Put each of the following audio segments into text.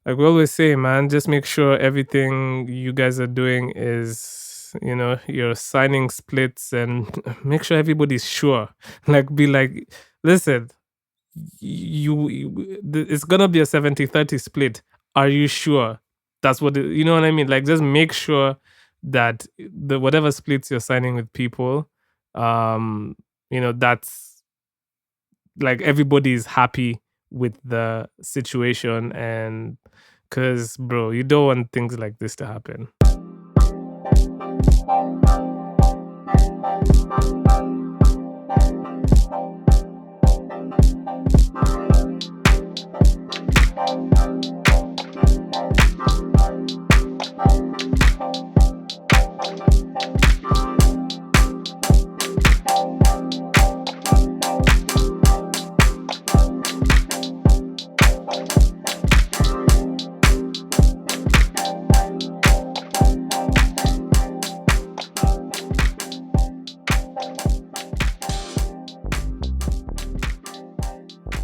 Like we always say, man, just make sure everything you guys are doing is, you're signing splits and make sure everybody's sure. Like, be like, listen, it's gonna be a 70-30 split. Are you sure? That's what you know what I mean? Like, just make sure that the whatever splits you're signing with people, um, that's like everybody's happy with the situation, and because bro, you don't want things like this to happen.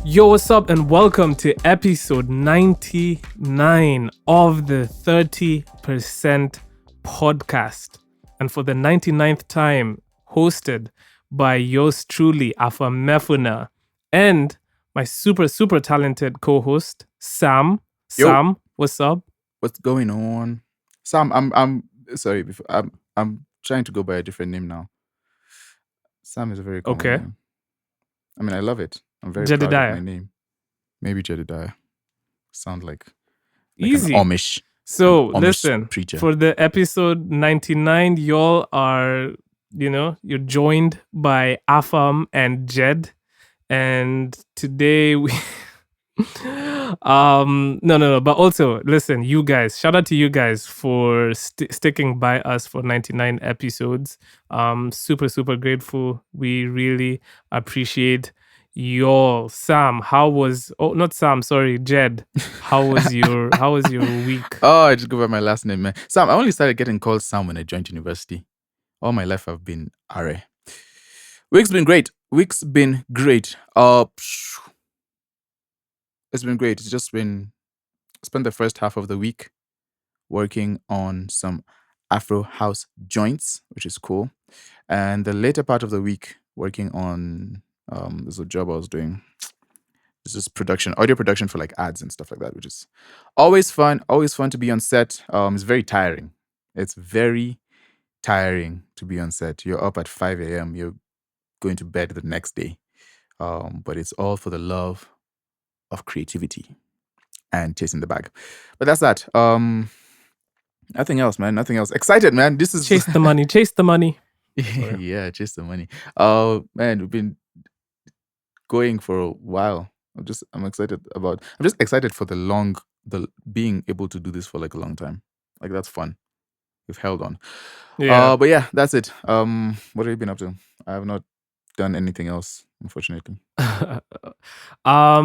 Yo, what's up, and welcome to episode 99 of the 30% podcast. And for the 99th time, hosted by yours truly, Afa Mefuna, and my super, super talented co-host, Sam. Yo. Sam, what's up? What's going on? Sam, I'm sorry, I'm trying to go by a different name now. Sam is a very common name. I mean, I love it. I'm very proud of my name. Maybe Jedediah. Sound like easy. An Amish. So Amish listen, preacher. For the episode 99, y'all are, you're joined by Afam and Jed. And today we no, but also listen, you guys, shout out to you guys for sticking by us for 99 episodes. Super, super grateful. We really appreciate y'all. Sam, not Sam, sorry, Jed. How was your week? Oh, I just go by my last name, man. Sam, I only started getting called Sam when I joined university. All my life I've been Are. Week's been great. It's been great. It's just been spent the first half of the week working on some Afro house joints, which is cool. And the later part of the week working on there's a job I was doing. This is audio production for like ads and stuff like that, which is always fun to be on set. It's very tiring. It's very tiring to be on set. You're up at 5 a.m. You're going to bed the next day. But it's all for the love of creativity and chasing the bag. But that's that. Nothing else, man. Nothing else. Excited, man. This is chase the money. Chase the money. Yeah, chase the money. Oh man, we've been going for a while. I'm just excited for the being able to do this for like a long time. Like that's fun. We've held on. Yeah. But yeah, that's it. What have you been up to? I have not done anything else, unfortunately. I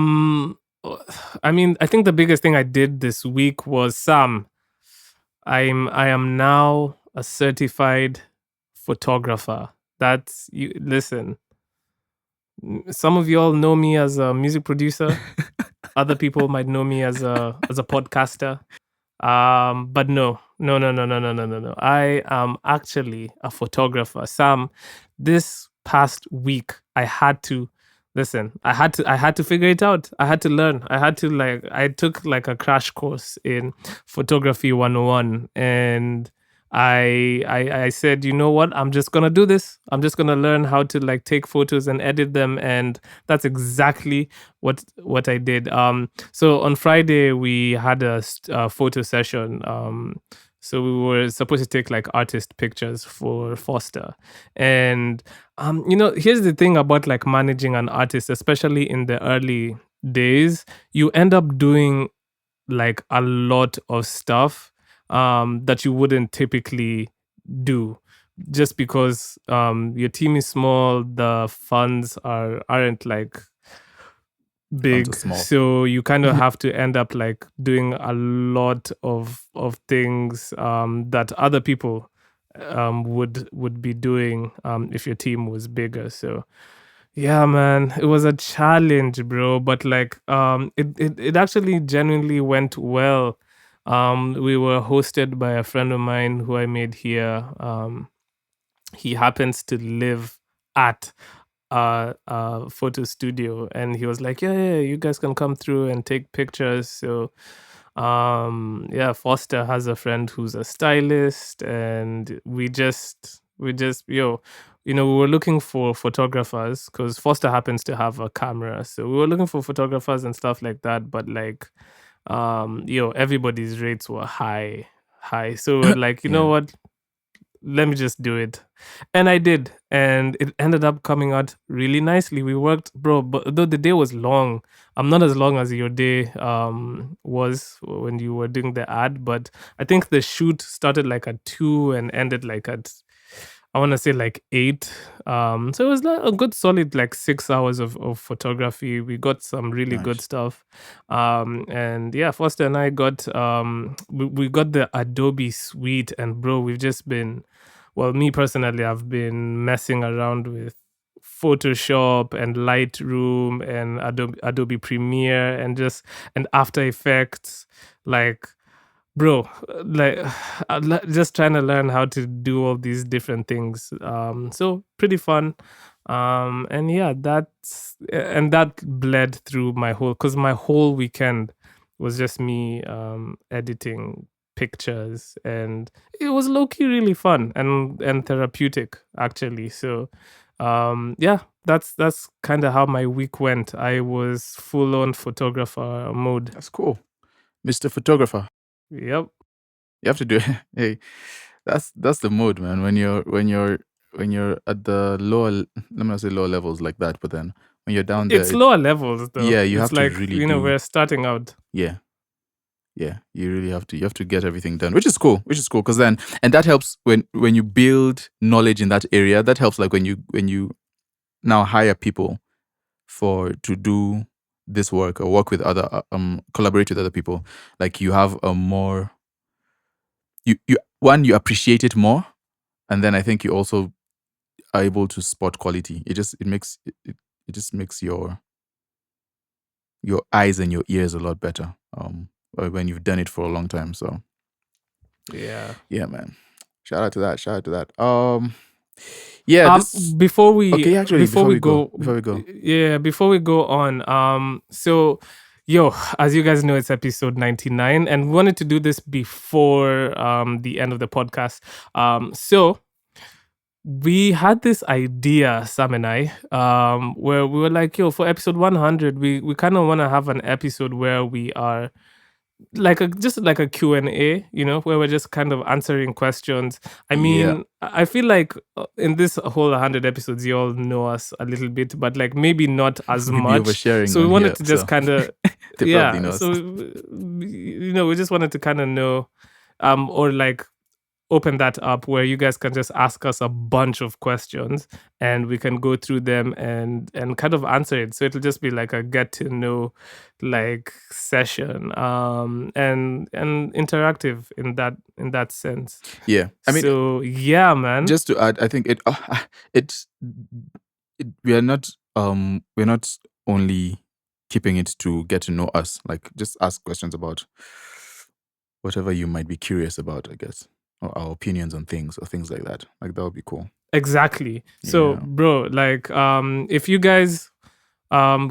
mean, I think the biggest thing I did this week was I am now a certified photographer. That's you. Listen, some of y'all know me as a music producer. Other people might know me as a podcaster. But no. I am actually a photographer. Sam, this past week I had to figure it out. I had to learn. I took like a crash course in photography 101, and I said, you know what? I'm just gonna do this. I'm just gonna learn how to like take photos and edit them, and that's exactly what I did. So on Friday we had a photo session. So we were supposed to take like artist pictures for Foster, and here's the thing about like managing an artist, especially in the early days, you end up doing like a lot of stuff that you wouldn't typically do, just because your team is small, the funds aren't like big, so you kind of have to end up like doing a lot of things that other people would be doing if your team was bigger. So Yeah, man, it was a challenge, bro. But like, it actually genuinely went well. We were hosted by a friend of mine who I made here. He happens to live at a photo studio, and he was like, yeah, you guys can come through and take pictures. So yeah, Foster has a friend who's a stylist, and we just we were looking for photographers because Foster happens to have a camera, so we were looking for photographers and stuff like that. But like everybody's rates were high, so we're like, you know Yeah, what, let me just do it. And I did. And it ended up coming out really nicely. We worked, bro, but though the day was long, I'm not as long as your day was when you were doing the ad, but I think the shoot started like at 2 and ended like at, I want to say like 8. So it was like a good solid like 6 hours of photography. We got some really good nice. stuff. And yeah, Foster and I got we got the Adobe suite, and bro, we've just been, well, me personally, I've been messing around with Photoshop and Lightroom and Adobe Premiere and After Effects, like, bro, like, just trying to learn how to do all these different things. So pretty fun. And yeah, that bled through my whole, because my whole weekend was just me editing pictures, and it was low-key really fun and therapeutic, actually. So yeah, that's kind of how my week went. I was full on photographer mode. That's cool, Mr. Photographer. Yep. You have to do it. Hey, that's the mode, man. When you're at the lower, let me not say lower levels like that, but then when you're down there, It's lower levels though. yeah, you It's have to like, really do, we're starting out. yeah, yeah, you really have to get everything done, which is cool, because then, and that helps when you build knowledge in that area. That helps, like when you now hire people for to do this work or work with other collaborate with other people. Like you have a more, you appreciate it more, and then I think you also are able to spot quality. It just makes your eyes and your ears a lot better when you've done it for a long time. So Yeah. yeah, man, shout out to that, yeah, this Before we okay, actually, before we go, before we go, yeah, before we go on, so yo, as you guys know, it's episode 99, and we wanted to do this before the end of the podcast. So we had this idea, Sam and I, where we were like, yo, for episode 100, we kind of want to have an episode where we are like just like a Q&A, where we're just kind of answering questions. I yeah, mean, I feel like in this whole 100 episodes, you all know us a little bit, but like maybe not as we be much. oversharing So we on wanted here, to just so kind of, they probably yeah. know us. So, we just wanted to kind of know, or like open that up where you guys can just ask us a bunch of questions, and we can go through them and kind of answer it. So it'll just be like a get to know like session, and interactive in that sense. Yeah, I mean, So yeah, man. just to add, I think it's we're not only keeping it to get to know us. Like, just ask questions about whatever you might be curious about, I guess, or our opinions on things or things like that. Like, that would be cool. Exactly. So Yeah, bro, like if you guys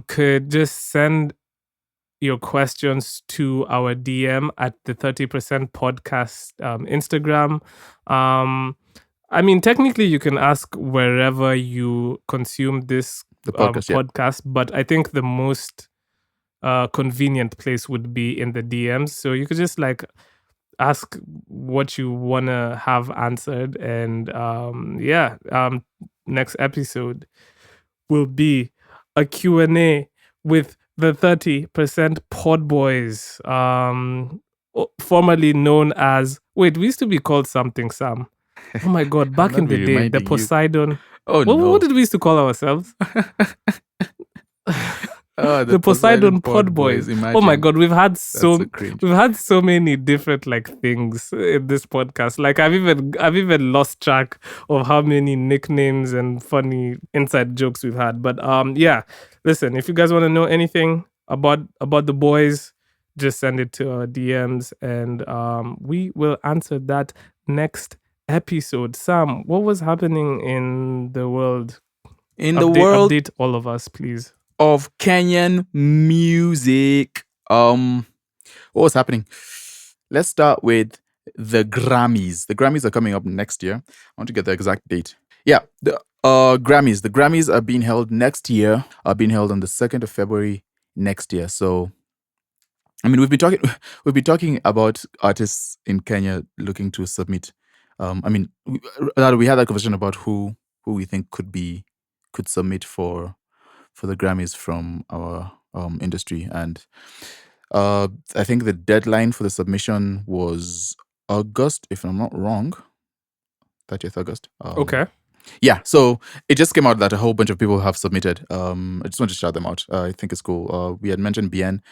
could just send your questions to our DM at the 30% podcast Instagram. I mean, technically, you can ask wherever you consume this the podcast. Yeah, podcast, but I think the most convenient place would be in the DMs. So you could just like ask what you want to have answered. And yeah, next episode will be a Q&A with the 30% Pod Boys, formerly known as, wait, we used to be called something, Sam. Oh my God, I'm back not in the be day, the reminding you. Poseidon. Oh What no, did we used to call ourselves? Oh, the The Poseidon Poseidon Pod Pod Boys. Boys. Oh my Imagine. god, That's so cringe. we've had so many different like things in this podcast. Like I've even lost track of how many nicknames and funny inside jokes we've had. But yeah, listen, if you guys want to know anything about the boys, just send it to our DMs and we will answer that next episode. Sam, what was happening in the world? In the world Update all of us, please. of Kenyan music, what was happening? Let's start with the Grammys. The Grammys are coming up next year. I want to get the exact date. Yeah, the Grammys. The Grammys are being held next year. Are being held on the 2nd of February next year. So, I mean, we've been talking about artists in Kenya looking to submit. I mean, we had that conversation about who we think could submit for the Grammys from our industry, and I think the deadline for the submission was August, if I'm not wrong, 30th August. Okay. Yeah, so it just came out that a whole bunch of people have submitted. I just want to shout them out. I think it's cool. We had mentioned Bien.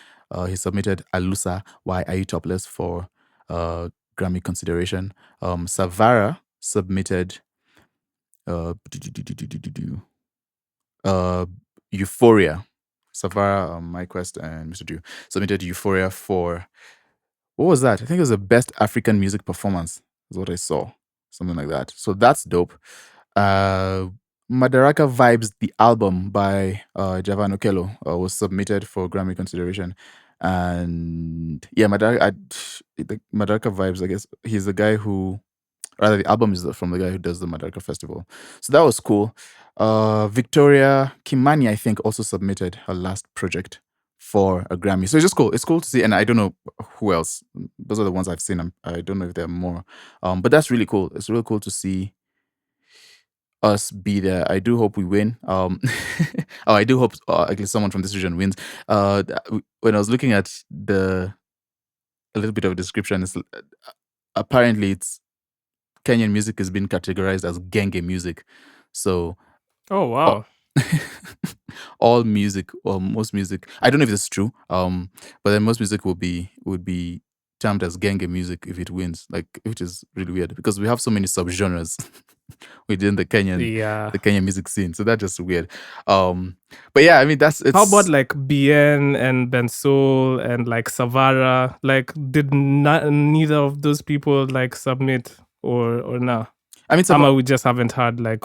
He submitted Alusa, Why Are You Topless for Grammy consideration. Savara submitted Euphoria. Savara, MyQuest, and Mr. Drew submitted Euphoria for, what was that? I think it was the best African music performance, is what I saw. Something like that. So that's dope. Madaraka Vibes, the album by Javan Okello, was submitted for Grammy consideration. And yeah, Madaraka Vibes, I guess he's the guy who, rather the album is from the guy who does the Madaraka Festival. So that was cool. Victoria Kimani, I think, also submitted her last project for a Grammy. So it's just cool. It's cool to see. And I don't know who else. Those are the ones I've seen. I don't know if there are more. But that's really cool. It's really cool to see us be there. I do hope we win. I do hope at least someone from this region wins. When I was looking at a little bit of a description, it's apparently it's Kenyan music has been categorized as genge music. So Oh wow. all music, or most music, I don't know if it's true, but then most music would be termed as genge music if it wins, like, which is really weird because we have so many subgenres within the Yeah. Kenyan music scene. So that's just weird. But yeah, I mean it's How about like Bien and Bensol and like Savara? Like, did neither of those people like submit or nah? I mean, We just haven't had like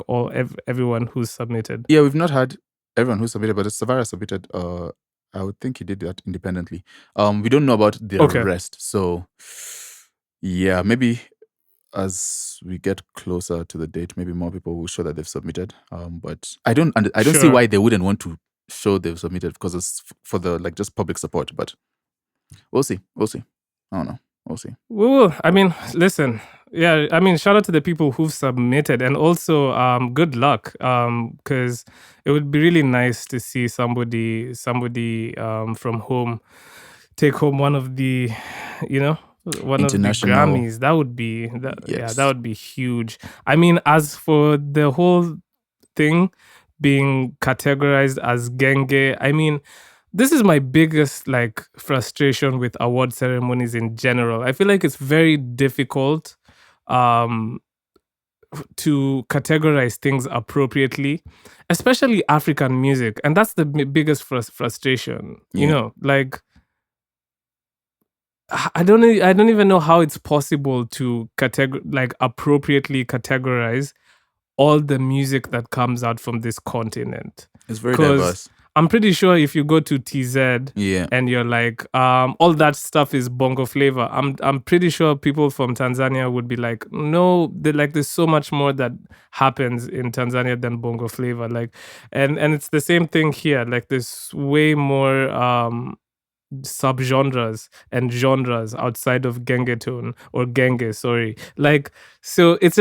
everyone who's submitted. Yeah, we've not had everyone who submitted, but Savara submitted. I would think he did that independently. We don't know about the rest, so yeah, maybe as we get closer to the date, maybe more people will show that they've submitted. But I don't see why they wouldn't want to show they've submitted, because it's for the like just public support. But we'll see. I don't know. We'll see. Well, I mean, listen. Yeah, I mean, shout out to the people who've submitted, and also good luck, because it would be really nice to see somebody from home take home one of the, one of the Grammys. That would be that would be huge. I mean, as for the whole thing being categorized as genge, I mean, this is my biggest like frustration with award ceremonies in general. I feel like it's very difficult to categorize things appropriately, especially African music, and that's the biggest frustration. You know, like I don't even know how it's possible to appropriately categorize all the music that comes out from this continent. It's very diverse. I'm pretty sure if you go to TZ and you're like, all that stuff is bongo flavor, I'm pretty sure people from Tanzania would be like, no, there's so much more that happens in Tanzania than bongo flavor. Like, and it's the same thing here. Like, there's way more subgenres and genres outside of gengetone or genge, sorry. Like, so it's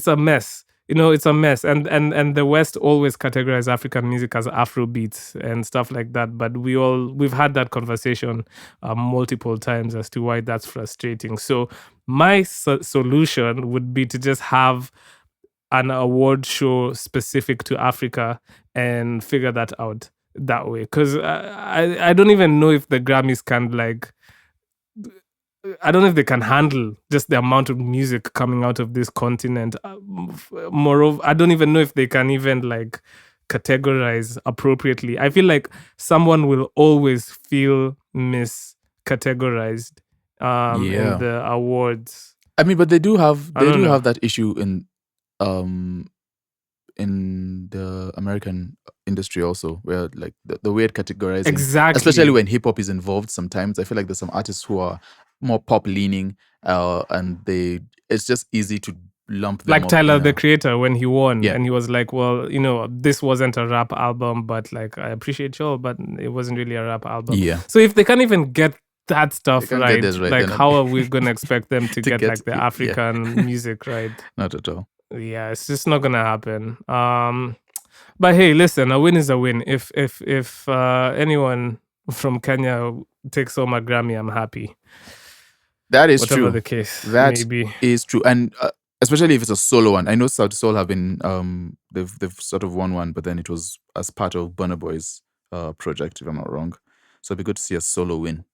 a mess. It's a mess, and the West always categorize African music as Afrobeats and stuff like that. But we've had that conversation multiple times as to why that's frustrating. So my solution would be to just have an award show specific to Africa and figure that out. that way, because I don't even know if the Grammys can like. I don't know if they can handle just the amount of music coming out of this continent. Moreover, I don't even know if they can even like categorize appropriately. I feel like someone will always feel miscategorized in Yeah. the awards. I mean, but they do have I don't know. that issue um in the American industry also, where like the weird categorizing, Exactly. especially when hip hop is involved. Sometimes I feel like there's some artists who are more pop leaning, and it's just easy to lump them Like up. Tyler, the Creator, when he won, Yeah. and he was like, well, this wasn't a rap album, but like, I appreciate y'all, but it wasn't really a rap album. Yeah. So if they can't even get that stuff can't get right, this right, like, then how are we going to expect them to get get like the it, yeah. African music right? Not at all. Yeah, it's just not going to happen. But hey, listen, a win is a win. If anyone from Kenya takes home a Grammy, I'm happy. That is Whatever true. the case That may be. is true, and especially if it's a solo one. I know Sauti Sol have been they've sort of won one, but then it was as part of Burna Boy's project, if I'm not wrong. So it'd be good to see a solo win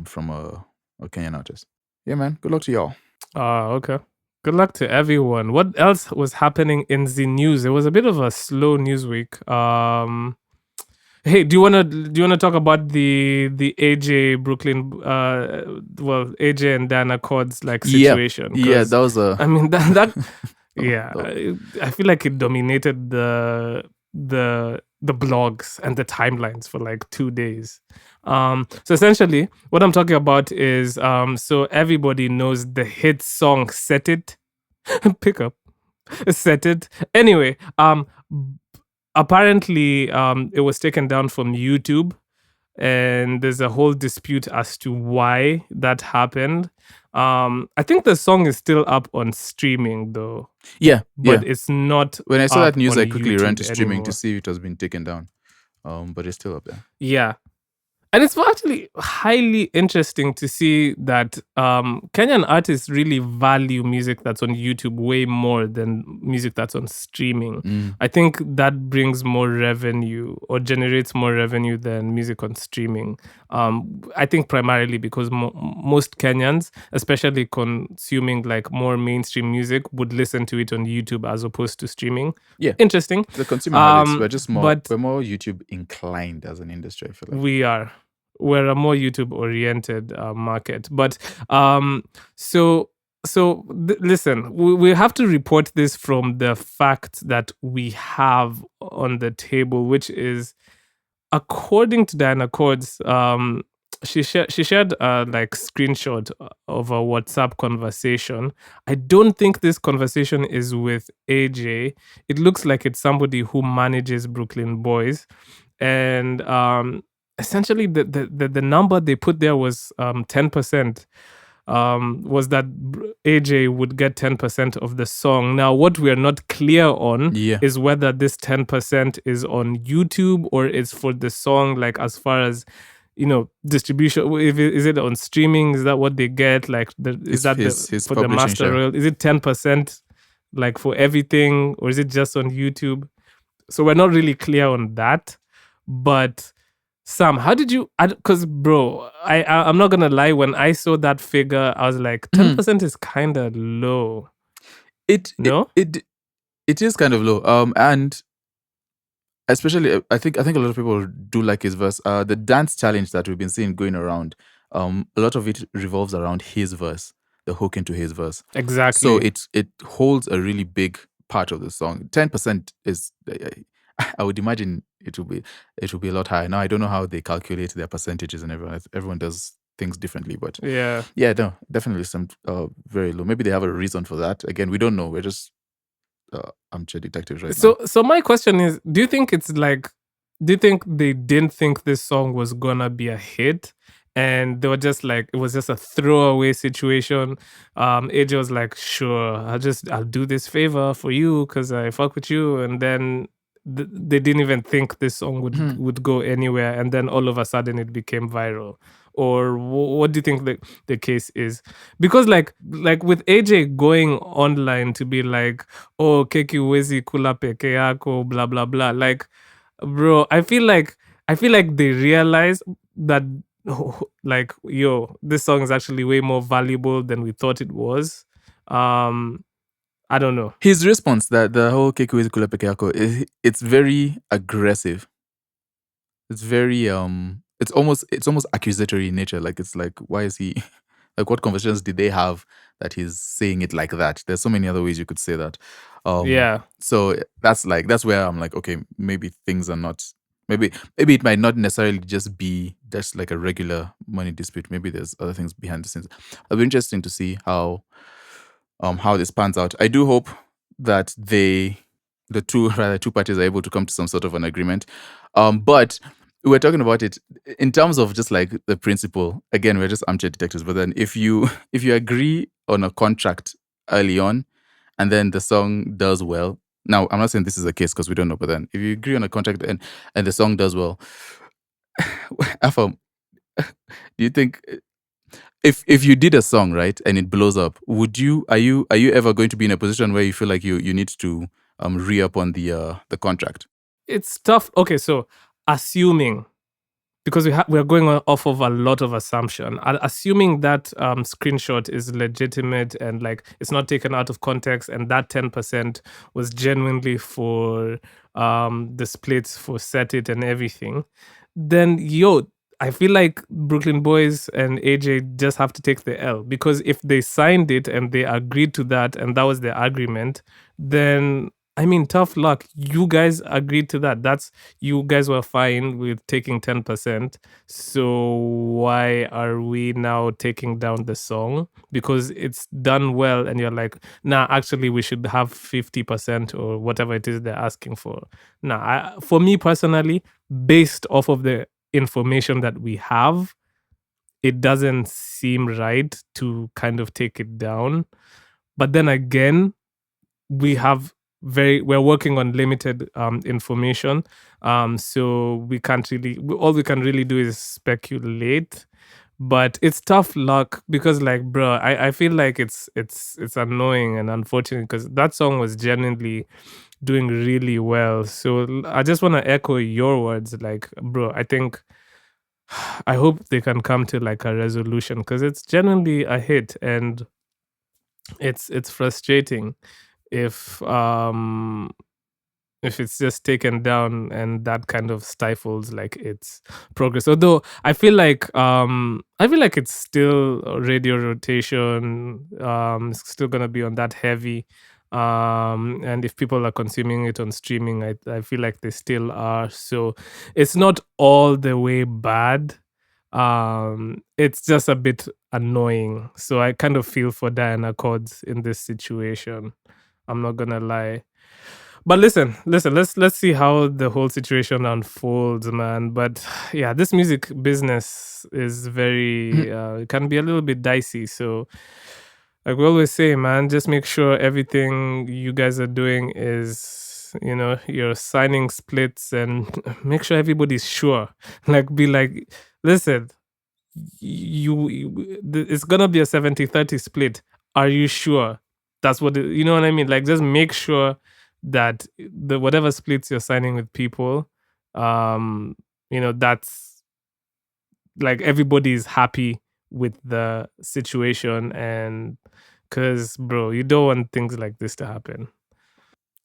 from a Kenyan artist. Yeah, man. Good luck to y'all. Okay. Good luck to everyone. What else was happening in the news? It was a bit of a slow news week. Hey, do you wanna talk about the AJ Brooklyn AJ and Dyana Cods like situation? Yeah, that was a. I mean that Oh, yeah, oh. I feel like it dominated the blogs and the timelines for like 2 days. So essentially, what I'm talking about is so everybody knows the hit song "Set It," pick up, "Set It." Anyway, apparently, it was taken down from YouTube, and there's a whole dispute as to why that happened. I think the song is still up on streaming though. Yeah, But it's not. When I saw that news, I quickly ran YouTube to streaming anymore to see if it has been taken down. But it's still up there. Yeah. And it's actually highly interesting to see that Kenyan artists really value music that's on YouTube way more than music that's on streaming. I think that brings more revenue or generates more revenue than music on streaming. I think primarily because most Kenyans, especially consuming like more mainstream music, would listen to it on YouTube as opposed to streaming. Yeah. Interesting. The consumer habits. We're just we're more YouTube inclined as an industry, I feel like. We are. We're a more YouTube oriented market. But listen, we have to report this from the fact that we have on the table, which is, according to Dyana Cods, she shared a like screenshot of a WhatsApp conversation. I don't think this conversation is with AJ. It looks like it's somebody who manages Brooklyn Boys, and essentially the number they put there was 10%. Was that AJ would get 10% of the song. Now, what we are not clear on is whether this 10% is on YouTube or is for the song, like as far as distribution. Is it on streaming? Is that what they get? Like, is that for the master royalty? Is it 10% like for everything, or is it just on YouTube? So we're not really clear on that. But Sam, how did you? Because bro, I'm not gonna lie. When I saw that figure, I was like, 10% is kind of low. It is kind of low. And especially, I think a lot of people do like his verse. The dance challenge that we've been seeing going around, a lot of it revolves around his verse, the hook into his verse. Exactly. So it holds a really big part of the song. 10% is, I would imagine it will be a lot higher. Now I don't know how they calculate their percentages, and everyone does things differently, but yeah, no, definitely some very low. Maybe they have a reason for that. Again, we don't know. We're just armchair detectives right now. So my question is, do you think they didn't think this song was gonna be a hit, and they were just like, it was just a throwaway situation? AJ was like, sure, I'll do this favor for you because I fuck with you, and then they didn't even think this song would go anywhere, and then all of a sudden it became viral. Or what do you think the case is? Because like with AJ going online to be like, oh, keki huwezi kula peke yako, blah blah blah, like, bro, I feel like I feel like they realize that like, yo, this song is actually way more valuable than we thought it was. I don't know. His response, that the whole Kekuwezi Kula Peke Yako, it's very aggressive. It's very it's almost accusatory in nature. Like, it's like, why is he like, what conversations did they have that he's saying it like that? There's so many other ways you could say that. Yeah. So that's where I'm like, okay, maybe things are not, maybe it might not necessarily just be just like a regular money dispute. Maybe there's other things behind the scenes. It'll be interesting to see how this pans out. I do hope that the two parties are able to come to some sort of an agreement. But we're talking about it in terms of just like the principle. Again, we're just armchair detectives. But then if you agree on a contract early on, and then the song does well. Now, I'm not saying this is the case because we don't know. But then if you agree on a contract and the song does well, Afam, do you think, if you did a song, right, and it blows up, are you ever going to be in a position where you feel like you need to re-up on the contract? It's tough. Okay, so assuming, because we're going off of a lot of assumption, assuming that screenshot is legitimate and like it's not taken out of context, and that 10% was genuinely for the splits for Set It and everything, then yo, I feel like Brooklyn Boys and AJ just have to take the L, because if they signed it and they agreed to that and that was their agreement, then I mean, tough luck. You guys agreed to that. You guys were fine with taking 10%. So why are we now taking down the song? Because it's done well and you're like, nah, actually we should have 50% or whatever it is they're asking for. Nah, for me personally, based off of the information that we have, it doesn't seem right to kind of take it down. But then again, we're working on limited information, so we can't really, all we can really do is speculate. But it's tough luck because, like, bro, I feel like it's annoying and unfortunate because that song was genuinely doing really well. So I just want to echo your words, like, bro, I think, I hope they can come to like a resolution because it's genuinely a hit, and it's frustrating if it's just taken down and that kind of stifles like its progress. Although I feel like it's still radio rotation, it's still gonna be on that heavy, and if people are consuming it on streaming, I feel like they still are. So it's not all the way bad, it's just a bit annoying. So I kind of feel for Diana Cods in this situation, I'm not gonna lie. But listen, let's see how the whole situation unfolds, man. But yeah, this music business is very it can be a little bit dicey. So like we always say, man, just make sure everything you guys are doing is, you're signing splits, and make sure everybody's sure. Like, be like, listen, it's gonna be a 70-30 split. Are you sure? That's what you know what I mean? Like, just make sure that the whatever splits you're signing with people, that's like everybody is happy with the situation, and because, bro, you don't want things like this to happen.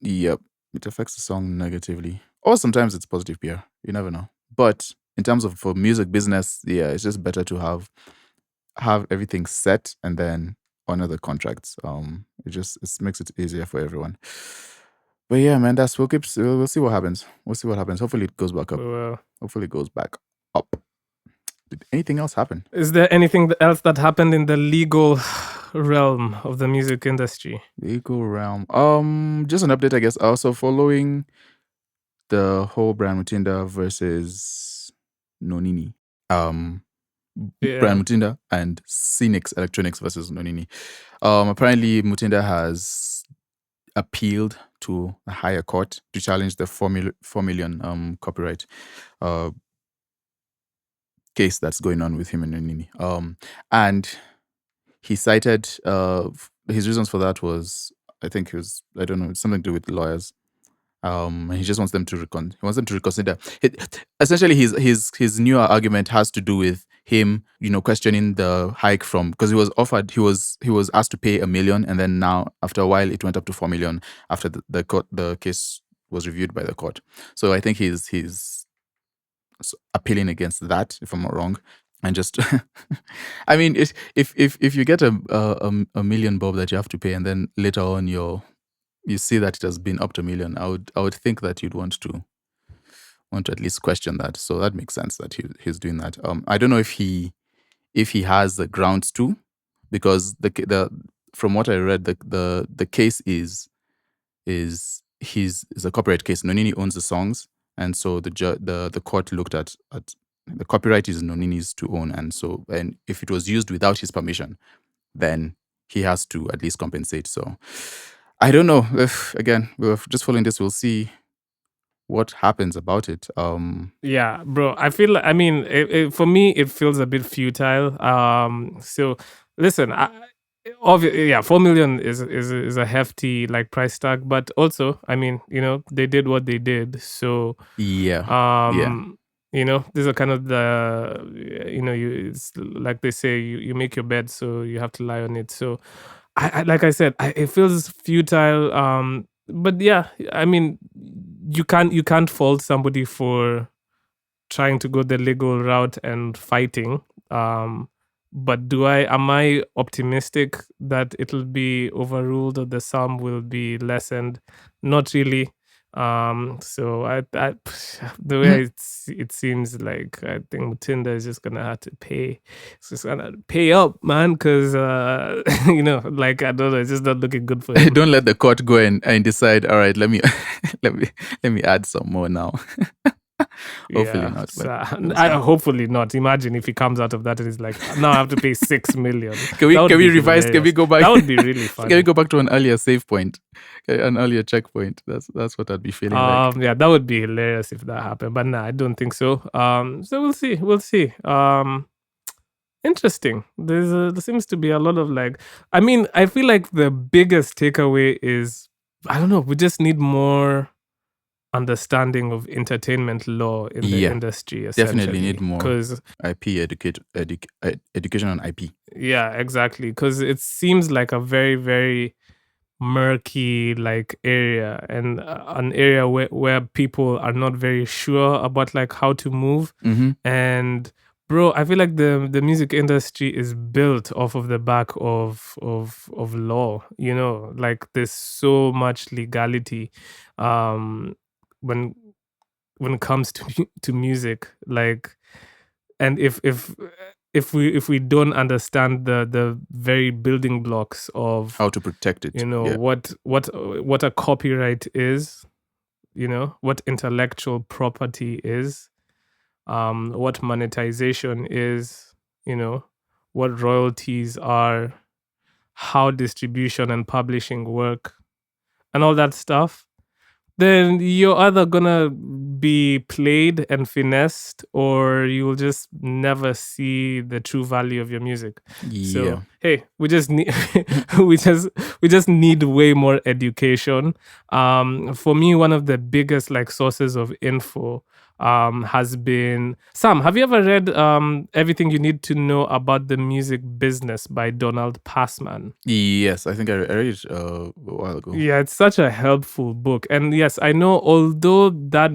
Yep, it affects the song negatively, or sometimes it's positive PR. You never know. But in terms of for music business, yeah, it's just better to have everything set and then honor the contracts. It makes it easier for everyone. But yeah, man, we'll see what happens. We'll see what happens. Hopefully it goes back up. Well, Hopefully it goes back up. Did anything else happen? is there anything else that happened in the legal realm of the music industry? Legal realm. Just an update, I guess. Also following the whole brand Mutinda versus Nonini. Yeah. Brand Mutinda and Cynics Electronics versus Nonini. Apparently Mutinda has appealed to a higher court to challenge the 4 million copyright case that's going on with him and Nonini. And he cited his reasons for that was, I think it was, I don't know, it's something to do with lawyers. And he just wants them to reconsider. Essentially, his newer argument has to do with him, questioning the hike from, because he was asked to pay $1 million, and then now after a while it went up to 4 million after the case was reviewed by the court. So I think he's appealing against that, if I'm not wrong. And just, I mean, if you get a million bob that you have to pay, and then later on you see that it has been up to $1 million, I would think that you'd want to at least question that. So that makes sense that he's doing that. I don't know if he has the grounds to, because the from what I read, the case is a copyright case. Nonini owns the songs, and so the court looked at the copyright is Nonini's to own, and if it was used without his permission, then he has to at least compensate. So I don't know. Again, we're just following this. We'll see what happens about it. Yeah, bro. I feel. I mean, for me, it feels a bit futile. So listen, obviously, yeah, 4 million is a hefty like price tag, but also, I mean, they did what they did. So yeah. these are kind of it's like they say, you make your bed, so you have to lie on it. So I like I said, it feels futile. But yeah, I mean, you can't fault somebody for trying to go the legal route and fighting. But am I optimistic that it'll be overruled or the sum will be lessened? Not really. So I the way it seems like, I think Mutinda is just gonna have to pay. It's just gonna pay up, man, because like, I don't know, it's just not looking good for him. Don't let the court go and decide. All right, let me let me add some more now. Hopefully not. Hopefully not. Imagine if he comes out of that and he's like, now I have to pay 6 million. Can we revise? Hilarious. Can we go back? That would be really fun. Can we go back to an earlier save point, an earlier checkpoint? That's what I'd be feeling like. Yeah, that would be hilarious if that happened. But I don't think so. So we'll see. We'll see. Interesting. There seems to be a lot of I mean, I feel like the biggest takeaway is, I don't know, we just need more understanding of entertainment law in the industry. Definitely need more, because IP education on IP. Yeah, exactly. Because it seems like a very, very murky area, and an area where people are not very sure about how to move. And bro, I feel like the music industry is built off of the back of law. There's so much legality when it comes to music. And if we don't understand the very building blocks of how to protect it, what a copyright is, what intellectual property is, what monetization is, what royalties are, how distribution and publishing work, and all that stuff, then you're either gonna be played and finessed, or you'll just never see the true value of your music. So hey, we just need we just need way more education. For me, one of the biggest sources of info has been, Sam, have you ever read Everything You Need to Know About the Music Business by Donald Passman? Yes, I think I read it a while ago. Yeah, it's such a helpful book. And yes, I know, although that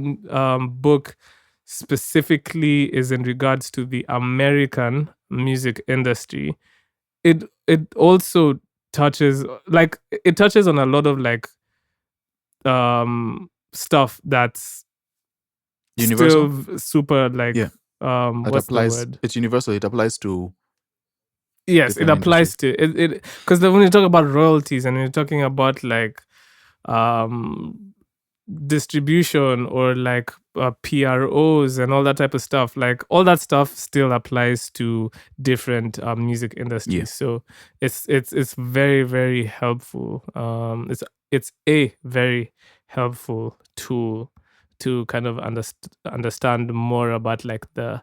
book specifically is in regards to the American music industry, it also touches on a lot of stuff that's universal, still super what's the word? It's universal. It applies to, yes, it applies to it, because when you talk about royalties and you're talking about distribution or PROs and all that type of stuff, all that stuff still applies to different music industries. So it's very, very helpful. It's a very helpful tool to kind of understand more about the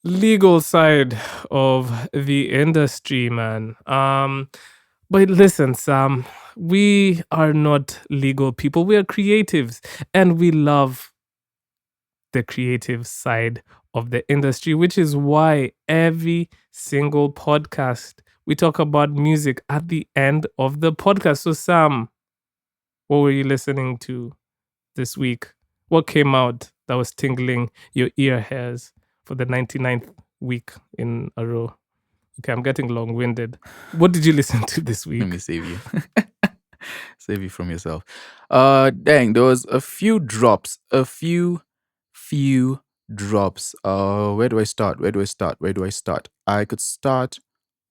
legal side of the industry, man. But listen, Sam, we are not legal people. We are creatives, and we love the creative side of the industry, which is why every single podcast we talk about music at the end of the podcast. So, Sam, what were you listening to this week? What came out that was tingling your ear hairs for the 99th week in a row? Okay, I'm getting long winded. What did you listen to this Let me week? save you. Save you from yourself. Dang, there was a few drops. Few drops. Where do I start? I could start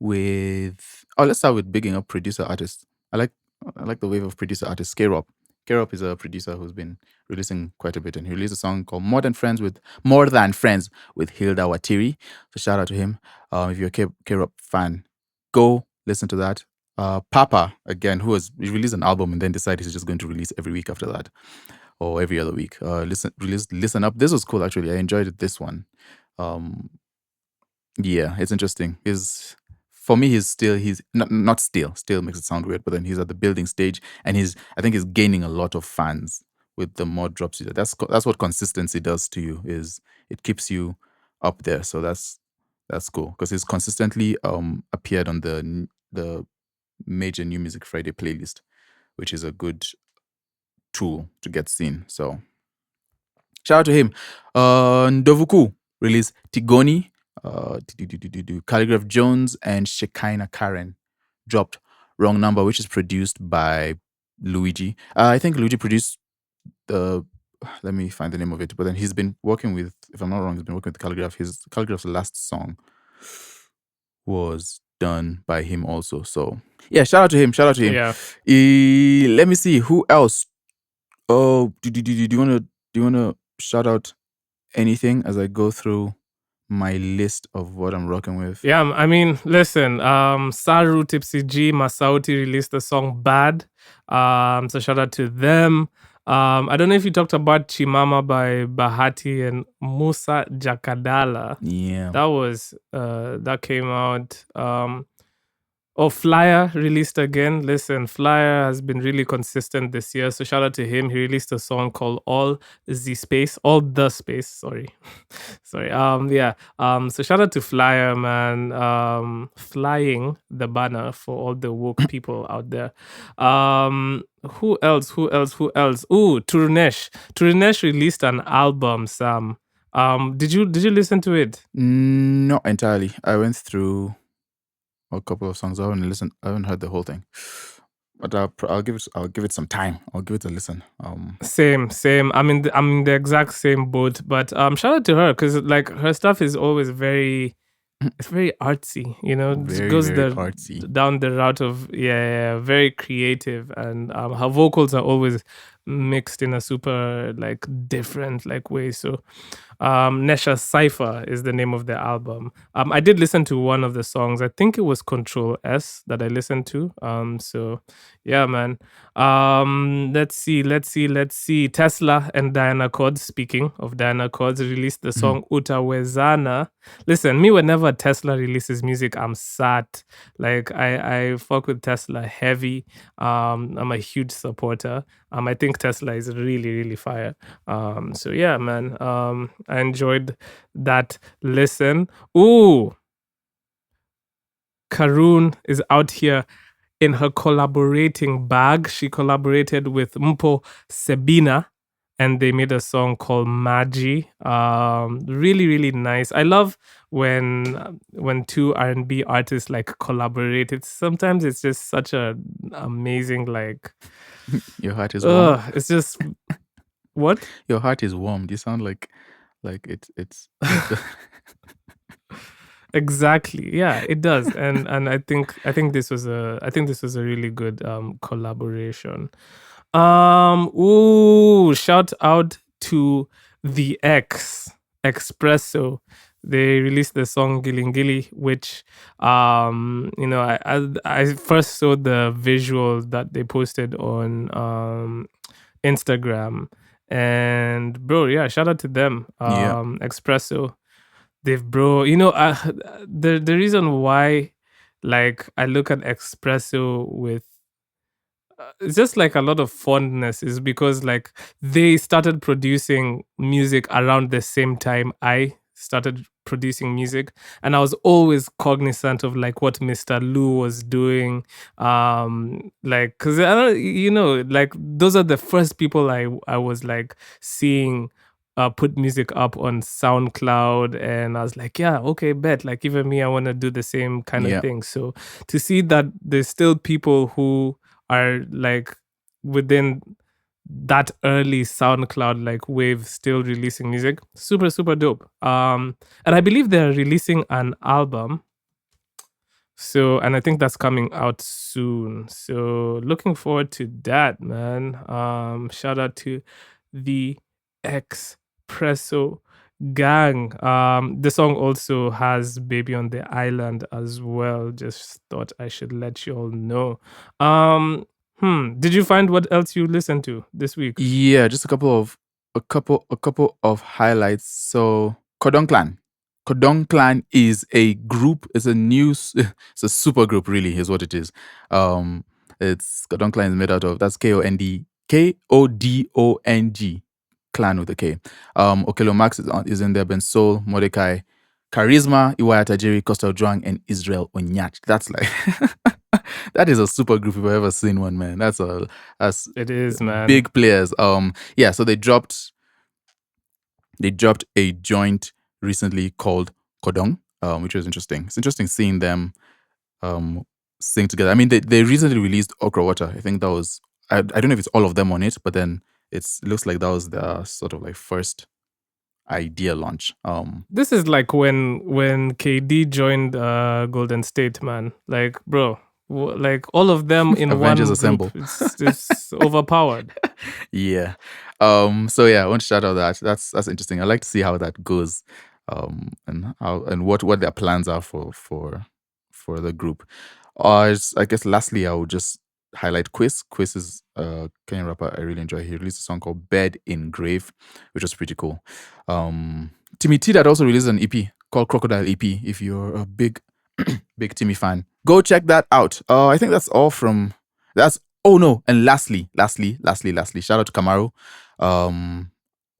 with let's start with bigging up producer artists. I like I like the wave of producer artists. K-Rob. K-Rob is a producer who's been releasing quite a bit, and he released a song called More Than Friends with Hilda Watiri. So shout out to him. If you're a K-Rob fan, go listen to that. Papa, again, he released an album and then decided he's just going to release every week after that, or every other week. Listen up. This was cool actually. I enjoyed it. This one. Um, yeah, it's interesting. For me, he's not still. Still makes it sound weird, but then he's at the building stage, and I think he's gaining a lot of fans with the more drops. That's what consistency does to you. Is it keeps you up there. So that's cool because he's consistently appeared on the major New Music Friday playlist, which is a good tool to get seen. So shout out to him. Ndovuku released Tigoni, Calligraph Jones, and Shekinah Karen dropped Wrong Number, which is produced by Luigi. I think Luigi produced the. Let me find the name of it. But then he's been working with, if I'm not wrong, he's been working with Calligraph. Calligraph's last song was done by him also. So yeah, shout out to him. Yeah. Let me see who else. Oh, do you wanna shout out anything as I go through my list of what I'm rocking with? Yeah, I mean, listen, Saru, Tipsy G, Masauti released the song Bad. So shout out to them. I don't know if you talked about Chimama by Bahati and Musa Jakadala. Yeah. That came out. Flyer released again. Listen, Flyer has been really consistent this year. So shout out to him. He released a song called All the Space. Sorry. Sorry. Yeah. So shout out to Flyer, man. Flying the banner for all the woke people out there. Who else? Ooh, Turunesh. Turunesh released an album, Sam. Did you listen to it? Not entirely. I went through a couple of songs. I haven't heard the whole thing, but I'll give it some time. I'll give it a listen. Same. I'm in the exact same boat. But shout out to her because like her stuff is always it's very artsy. You know, it Very, goes very artsy. down the route of very creative, and her vocals are always mixed in a super like different like way. So Nesha Cypher is the name of the album. I did listen to one of the songs. I think it was Control S that I listened to. So yeah, man. Let's see. Tesla and Dyana Cods, speaking of Dyana Cods, released the song Utawezana. Listen, me whenever Tesla releases music, I'm sad. Like I fuck with Tesla heavy. I'm a huge supporter. I think Tesla is really, really fire. So yeah, man. I enjoyed that listen. Ooh, Karun is out here in her collaborating bag. She collaborated with Mpo Sebina and they made a song called Magi. Really, really nice. I love when two R&B artists like collaborate. Sometimes it's just such a amazing like. Your heart is warm. It's just what? Your heart is warm. You sound like it's Exactly. Yeah, it does. And I think this was a really good collaboration. Shout out to the Espresso. They released the song Gilingili, which I first saw the visual that they posted on Instagram. And bro, yeah, shout out to them. Espresso. The reason why Like I look at Espresso with it's just like a lot of fondness is because like they started producing music around the same time I started producing music, and I was always cognizant of like what Mr. Lou was doing, like because I don't, like those are the first people I was like seeing put music up on SoundCloud, and I was like, yeah, okay, bet, like even me, I want to do the same kind of Yeah. thing. So to see that there's still people who are like within that early SoundCloud like wave still releasing music. Super, super dope. And I believe they're releasing an album. So, and I think that's coming out soon. So, looking forward to that, man. Shout out to the Expresso gang. The song also has Baby on the Island as well. Just thought I should let you all know. Did you find what else you listened to this week? Yeah, just a couple of highlights. So Kodong Clan. Kodong Clan is a group, it's a it's a super group really, is what it is. It's Kodong Clan is made out of that's Kodong clan with a K. Okelo Max is in there, Ben Soul, Mordecai, Charisma, Iwaya Tajiri, Costa Juang, and Israel Onyach. That's like that is a super group if I've ever seen one, man. That's It is, man. big players. Yeah, so they dropped a joint recently called Kodong, which was interesting. It's interesting seeing them sing together. I mean, they recently released Okra Water. I think that was I don't know if it's all of them on it, but then it looks like that was their sort of like first idea launch. This is like when KD joined Golden State, man. Like, bro, like all of them in Avengers one Assemble. group. It's overpowered. Yeah. So yeah, I want to shout out that. That's interesting. I like to see how that goes. And what their plans are for the group. I guess lastly I would just highlight Quiz. Quiz is a Kenyan rapper I really enjoy. He released a song called Bed in Grave, which was pretty cool. Timmy T that also released an EP called Crocodile EP. If you're a big Timmy fan, go check that out. I think that's all from that's oh no, and lastly, shout out to Kamaru,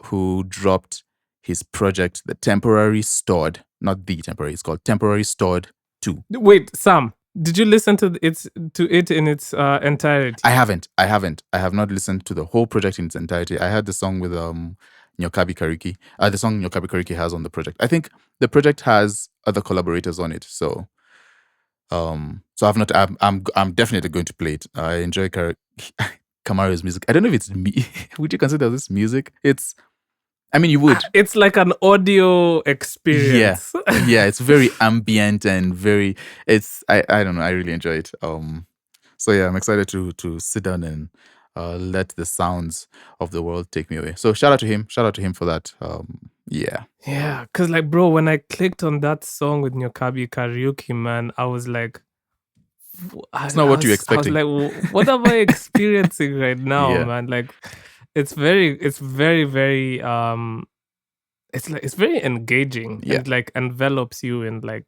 who dropped his project, The Temporary Stored, not The Temporary, it's called Temporary Stored 2. Wait, Sam, did you listen to it in its entirety? I haven't. I have not listened to the whole project in its entirety. I heard the song with Nyokabi Kariki. The song Nyokabi Kariki has on the project. I think the project has other collaborators on it, so I've not. I'm definitely going to play it. I enjoy Kamaru's music. I don't know if it's me. Would you consider this music? I mean, you would. It's like an audio experience. Yeah. It's very ambient and very. I don't know. I really enjoy it. So yeah, I'm excited to sit down and let the sounds of the world take me away. So shout out to him for that. Yeah. Yeah, because like, bro, when I clicked on that song with Nyokabi Karaoke, man, I was like, it's not what you expecting. I was like, what am I experiencing right now, Yeah. man? Like, it's very, it's very very engaging and like envelops you in like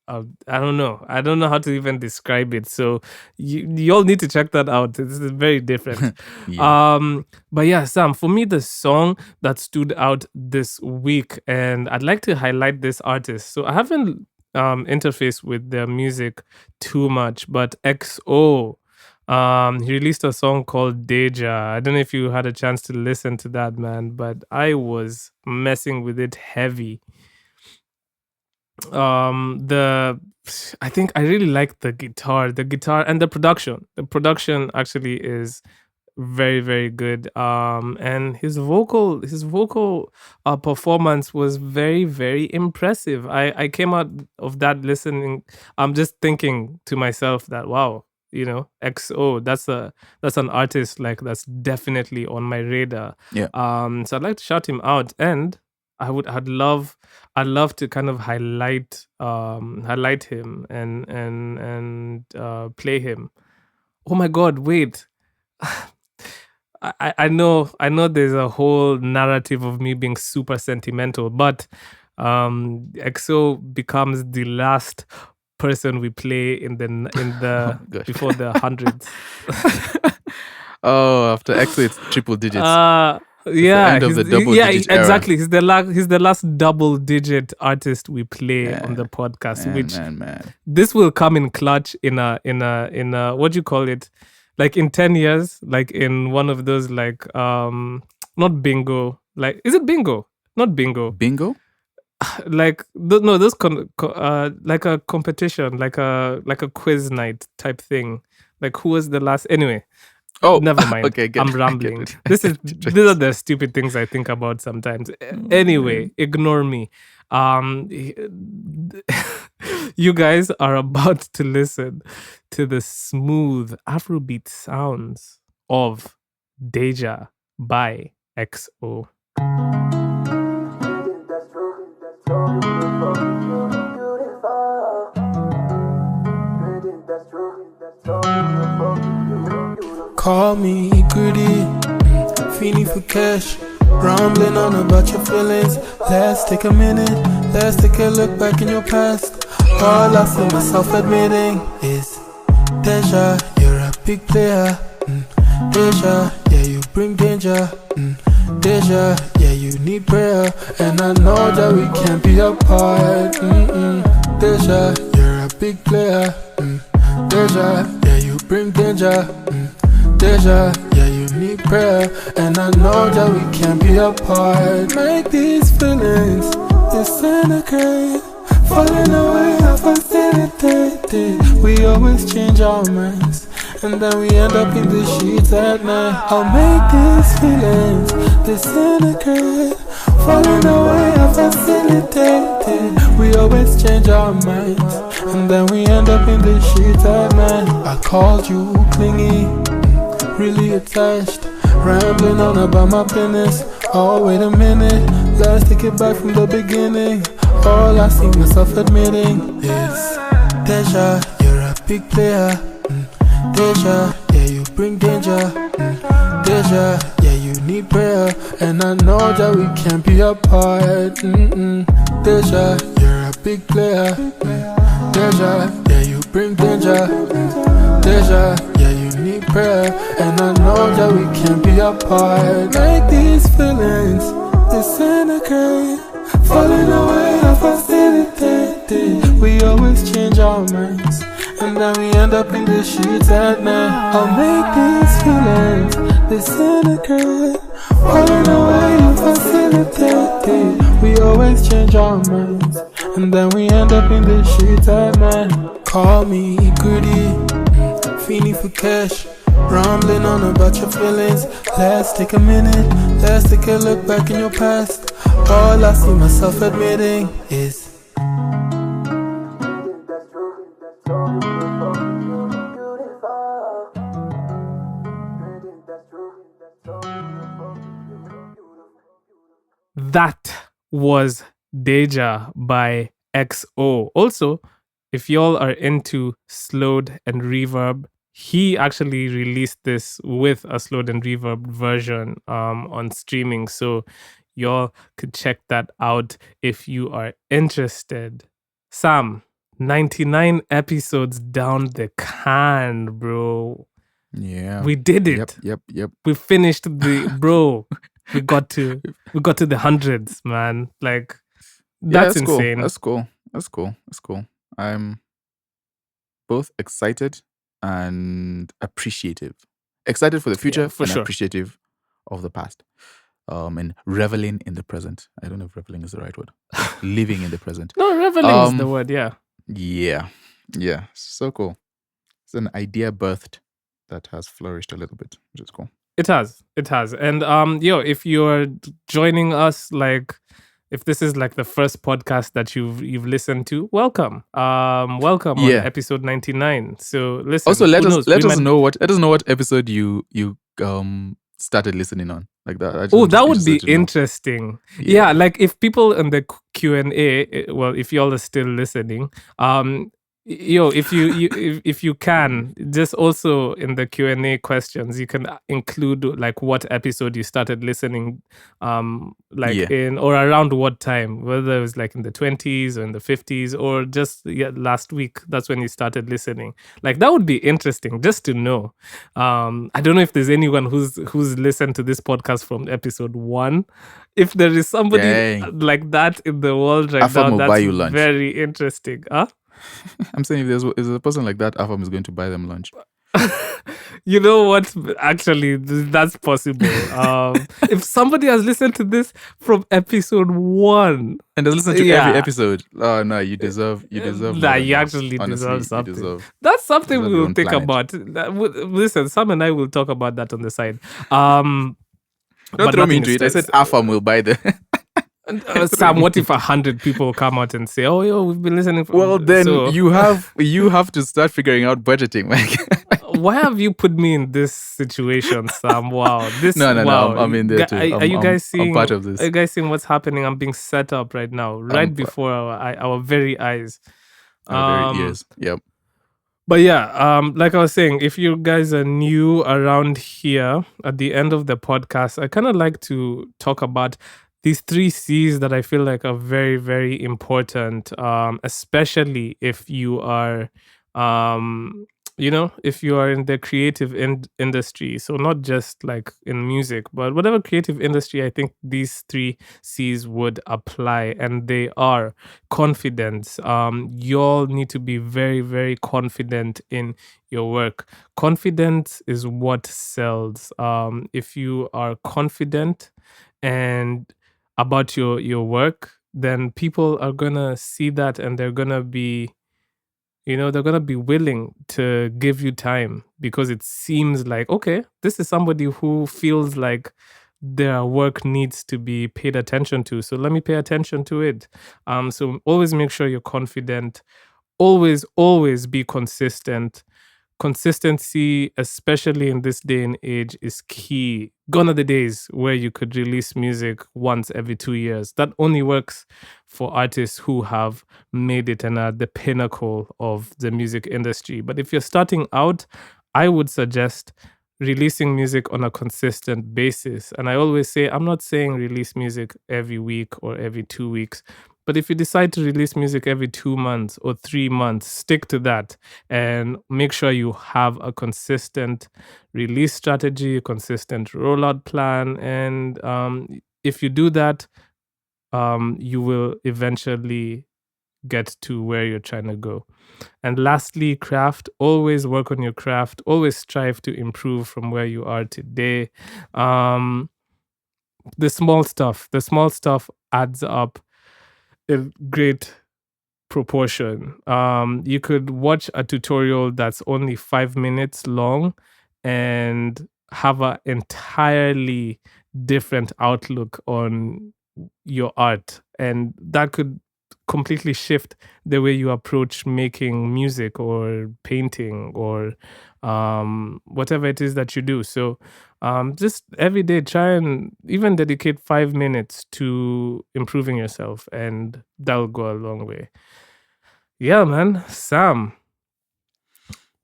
I don't know how to even describe it, so you all need to check that out. It's very different. But yeah, Sam, for me the song that stood out this week, and I'd like to highlight this artist. So I haven't interfaced with their music too much, but XO, he released a song called Deja. I don't know if you had a chance to listen to that, man, but I was messing with it heavy. I think I really like the guitar and the production actually is very, very good. And his vocal performance was very, very impressive. I came out of that listening, I'm just thinking to myself that, wow, XO, that's an artist like that's definitely on my radar. Yeah. So I'd like to shout him out, and I'd love to kind of highlight him and play him. Oh my god, wait. I know there's a whole narrative of me being super sentimental, but XO becomes the last person we play in the gosh. before the hundreds. Oh, after XO, it's triple digits. Yeah, end of the double-digit era. exactly. He's the last double-digit artist we play on the podcast. Man. This will come in clutch in a what do you call it? Like in 10 years, like in one of those like not bingo. Like is it bingo? Not bingo. Bingo? Like no, those like a competition, like a quiz night type thing. Like who was the last? Anyway. Oh, never mind. Okay, I'm rambling. These are the stupid things I think about sometimes. Anyway, ignore me. You guys are about to listen to the smooth Afrobeat sounds of Deja by XO. Call me greedy, feeling for cash, rambling on about your feelings. Let's take a minute, let's take a look back in your past. All I see myself admitting is Deja, you're a big player. Deja, yeah, you bring danger. Deja, yeah, you need prayer. And I know that we can't be apart. Deja, you're a big player. Deja, yeah, you bring danger. Deja, yeah, you need prayer. And I know that we can't be apart. Make these feelings disintegrate, falling away, I facilitated. We always change our minds, and then we end up in the sheets at night. I'll make these feelings disintegrate, falling away, I facilitated. We always change our minds, and then we end up in the sheets at night. I called you clingy, really attached, rambling on about my business. Oh, wait a minute, let's take it back from the beginning. All I see myself admitting is Deja, you're a big player. Deja, yeah, you bring danger. Deja, yeah, you need prayer. And I know that we can't be apart. Deja, you're a big player. Deja, yeah, you bring danger. Deja, yeah, you need prayer. And I know that we can't be apart. Make these feelings disintegrate, falling away, I facilitated. We always change our minds, and then we end up in the sheets at night. I'll make these feelings disintegrate, falling away, I facilitated. We always change our minds, and then we end up in the sheets at night. Call me greedy, feeling for cash, rambling on about your feelings. Let's take a minute, let's take a look back in your past. All I see myself admitting is that was Deja by XO. Also, if y'all are into slowed and reverb, he actually released this with a slowed and reverb version on streaming. So y'all could check that out if you are interested. Sam, 99 episodes down the can, bro. Yeah. We did it. Yep. We finished the bro. We got to the hundreds, man. Like that's insane. Cool. That's cool. I'm both excited and appreciative. Excited for the future, and sure. Appreciative of the past. And reveling in the present. I don't know if reveling is the right word. Living in the present. No, reveling is the word, yeah. Yeah. So cool. It's an idea birthed that has flourished a little bit, which is cool. It has. And if you're joining us, like if this is like the first podcast that you've listened to, welcome. Welcome on episode 99. So listen. Also, let us know what episode you started listening on. Like that. That would be interesting. Yeah, like if people in the Q&A, well, if y'all are still listening, Yo, if you can, just also in the Q&A questions, you can include like what episode you started listening, like Yeah. in or around what time, whether it was like in the 20s or in the 50s or just last week. That's when you started listening. Like that would be interesting just to know. I don't know if there's anyone who's listened to this podcast from episode 1. If there is somebody Dang. like that in the world right Afam now, will that's buy you lunch. very interesting. Huh? I'm saying if there's a person like that, Afam is going to buy them lunch. You know what? Actually, that's possible. If somebody has listened to this from episode 1 and has listened to every episode, oh no, you deserve nah, more than you that. actually Honestly, deserve something. You deserve, That's something deserve we your will own think planet. about. Listen, Sam and I will talk about that on the side. Don't throw me into it. I said Afam will buy the. Sam, what if 100 people come out and say, "Oh, yo, we've been listening"? Well, then you have to start figuring out budgeting. Why have you put me in this situation, Sam? Wow, No, I'm in there too. Are you guys seeing? I'm part of this. Are you guys seeing what's happening? I'm being set up right now, right before our very eyes. Our very ears. Yep. But yeah, like I was saying, if you guys are new around here, at the end of the podcast, I kind of like to talk about these 3 C's that I feel like are very, very important, especially if you are, if you are in the creative industry. So not just like in music, but whatever creative industry, I think these 3 C's would apply, and they are confidence. You all need to be very, very confident in your work. Confidence is what sells. If you are confident and about your work, then people are gonna see that, and they're gonna be willing to give you time, because it seems like, okay, this is somebody who feels like their work needs to be paid attention to, so let me pay attention to it. So always make sure you're confident. Always be consistent. Consistency, especially in this day and age, is key. Gone are the days where you could release music once every 2 years. That only works for artists who have made it and are the pinnacle of the music industry. But if you're starting out, I would suggest releasing music on a consistent basis. And I always say, I'm not saying release music every week or every 2 weeks. But if you decide to release music every 2 months or 3 months, stick to that and make sure you have a consistent release strategy, a consistent rollout plan. And if you do that, you will eventually get to where you're trying to go. And lastly, craft. Always work on your craft. Always strive to improve from where you are today. The small stuff adds up in great proportion. You could watch a tutorial that's only 5 minutes long and have an entirely different outlook on your art, and that could completely shift the way you approach making music or painting or whatever it is that you do. So just every day try and even dedicate 5 minutes to improving yourself, and that'll go a long way. Yeah, man. Sam,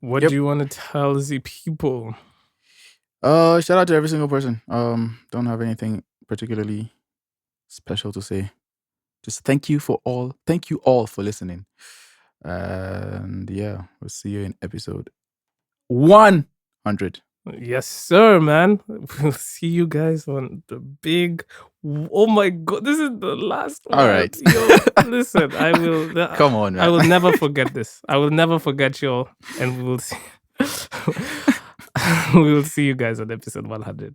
what do you want to tell the people? Shout out to every single person. Don't have anything particularly special to say. Just thank you all for listening. And yeah, we'll see you in episode 100. Yes, sir, man. We'll see you guys on the big. Oh my God, this is the last one. All right. Yo, listen, I will. Come on, man. I will never forget this. I will never forget you all, and we will see. We will see you guys on episode 100.